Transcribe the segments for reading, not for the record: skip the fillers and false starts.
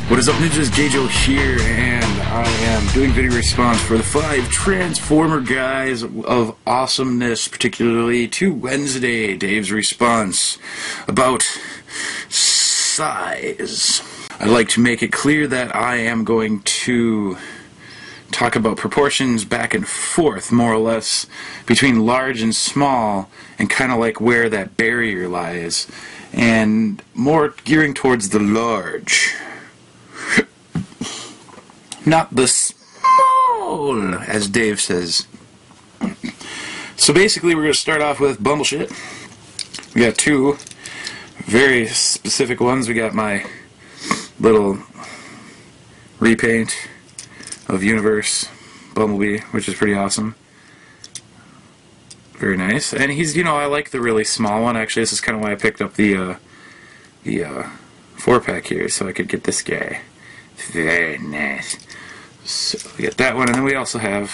What is up, ninjas? Gajo here, and I am doing video response for the 5 Transformer guys of awesomeness, particularly to Wednesday, Dave's response about size. I'd like to make it clear that I am going to talk about proportions back and forth, more or less, between large and small, and kind of like where that barrier lies, and more gearing towards the large. Not the small, as Dave says. So basically we're going to start off with Bumbleshit. We got 2 very specific ones. We got my little repaint of Universe Bumblebee, which is pretty awesome. Very nice. And he's, I like the really small one. Actually, this is kind of why I picked up the 4-pack here, so I could get this guy. Very nice. So we got that one, and then we also have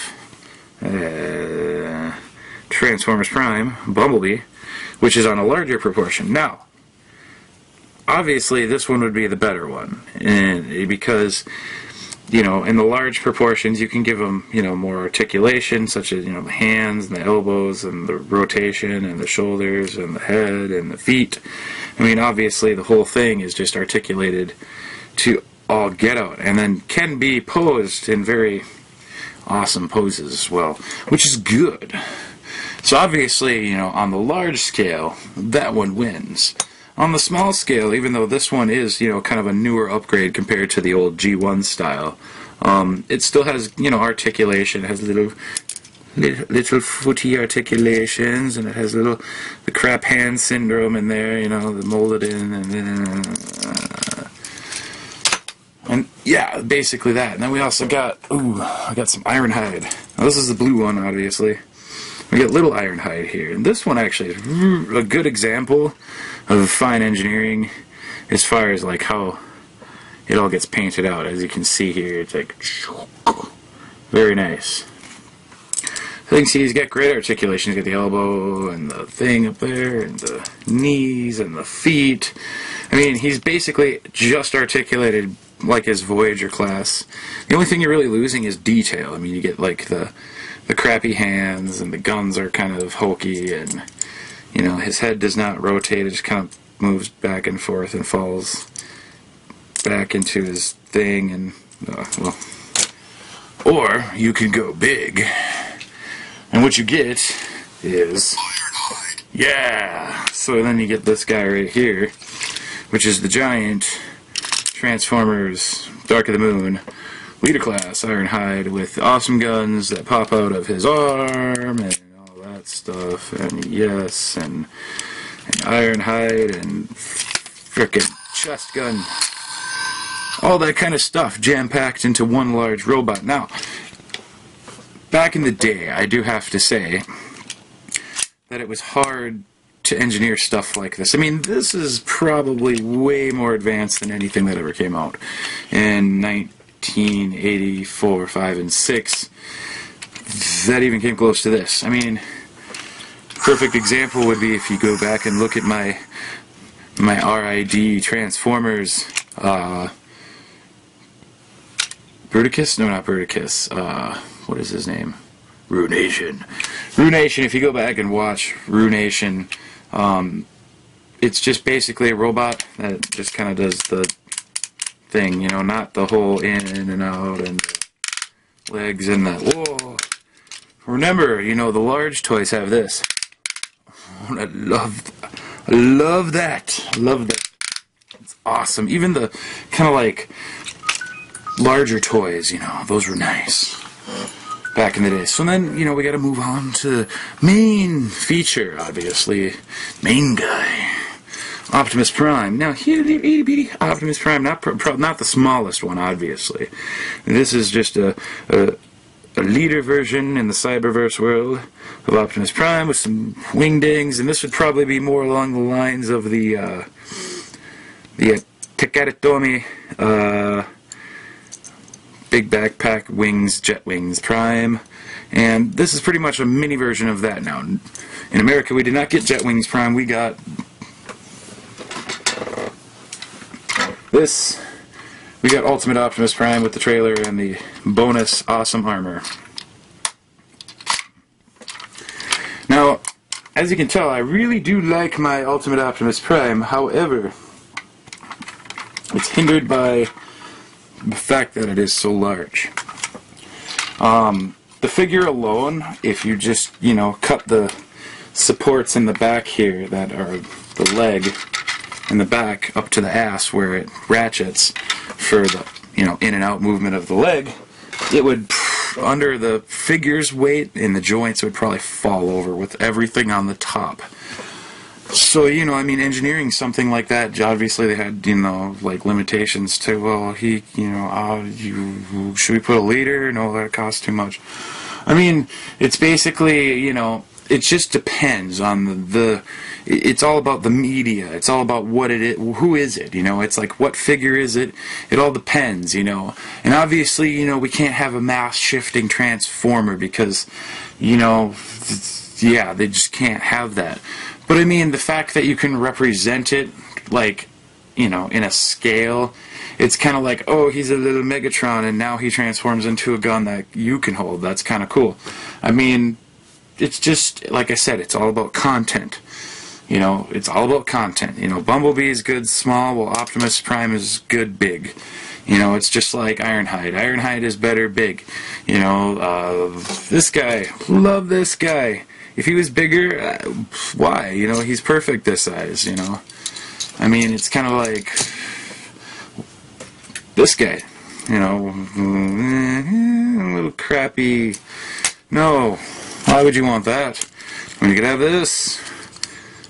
Transformers Prime Bumblebee, which is on a larger proportion. Now, obviously, this one would be the better one, and because in the large proportions, you can give them more articulation, such as the hands and the elbows and the rotation and the shoulders and the head and the feet. I mean, obviously, the whole thing is just articulated to all get out, and then can be posed in very awesome poses as well, which is good. So obviously, on the large scale, that one wins. On the small scale, even though this one is, kind of a newer upgrade compared to the old G1 style, it still has, articulation. It has little footy articulations, and it has the crap hand syndrome in there, the molded in, and yeah, basically that. And then we also got, I got some Ironhide. Now this is the blue one, obviously. We got little Ironhide here, and this one actually is a good example of fine engineering as far as like how it all gets painted out. As you can see here, it's like very nice. So you can see he's got great articulation. He's got the elbow and the thing up there, and the knees and the feet. I mean, he's basically just articulated like his Voyager class. The only thing you're really losing is detail. I mean, you get like the crappy hands, and the guns are kind of hokey, and his head does not rotate. It just kind of moves back and forth and falls back into his thing, and well, or you can go big, and what you get is yeah. So then you get this guy right here, which is the giant Transformers Dark of the Moon leader class Ironhide, with awesome guns that pop out of his arm and all that stuff, and yes, and Ironhide and frickin' chest gun, all that kind of stuff jam-packed into one large robot. Now, back in the day, I do have to say that it was hard to engineer stuff like this. I mean, this is probably way more advanced than anything that ever came out in 1984, 5, and 6. That even came close to this. I mean, perfect example would be if you go back and look at my RID Transformers Bruticus? No, not Bruticus. What is his name? Ruination. Ruination, if you go back and watch Ruination, it's just basically a robot that just kind of does the thing, not the whole in and out and the legs and the whoa. Remember, the large toys have this. I love that. I love that. It's awesome. Even the kind of like larger toys, those were nice back in the day. So then, we got to move on to the main feature, obviously. Main guy. Optimus Prime. Now, here, itty bitty Optimus Prime, not the smallest one, obviously. This is just a leader version in the Cyberverse world of Optimus Prime with some wingdings, and this would probably be more along the lines of the Takaritomi big backpack wings, jet wings Prime, and this is pretty much a mini version of that now. In America, we did not get jet wings Prime, we got this we got Ultimate Optimus Prime with the trailer and the bonus awesome armor. Now, as you can tell, I really do like my Ultimate Optimus Prime. However, it's hindered by the fact that it is so large. The figure alone, if you just, you know, cut the supports in the back here that are the leg in the back up to the ass where it ratchets for the, you know, in and out movement of the leg, it would, under the figure's weight in the joints, it would probably fall over with everything on the top. So, you know, I mean, engineering something like that, obviously they had, you know, like limitations to, well, he, you know, should we put a leader? No, that costs too much. I mean, it's basically, you know, it just depends on it's all about the media. It's all about what it is, who is it, you know, it's like what figure is it, it all depends, you know, and obviously, you know, we can't have a mass shifting transformer because, you know, yeah, they just can't have that. But I mean, the fact that you can represent it, like, you know, in a scale, it's kind of like, oh, he's a little Megatron and now he transforms into a gun that you can hold. That's kind of cool. I mean, it's just, like I said, it's all about content. You know, it's all about content. You know, Bumblebee is good small, while Optimus Prime is good big. You know, it's just like Ironhide. Ironhide is better big. You know, this guy, love this guy. If he was bigger, why? You know, he's perfect this size, you know. I mean, it's kind of like this guy. You know, a little crappy. No. Why would you want that when you could have this?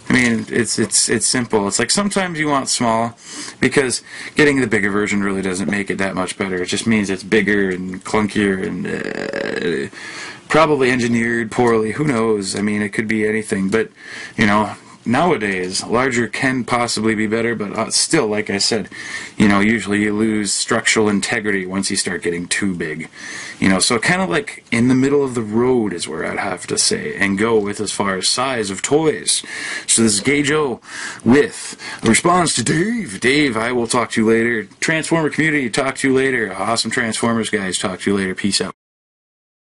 I mean, it's simple. It's like sometimes you want small because getting the bigger version really doesn't make it that much better. It just means it's bigger and clunkier and probably engineered poorly. Who knows? I mean, it could be anything. But, you know, nowadays, larger can possibly be better, but still, like I said, you know, usually you lose structural integrity once you start getting too big. You know, so kind of like in the middle of the road is where I'd have to say, and go with as far as size of toys. So this is Gajo with a response to Dave. Dave, I will talk to you later. Transformer community, talk to you later. Awesome Transformers guys, talk to you later. Peace out.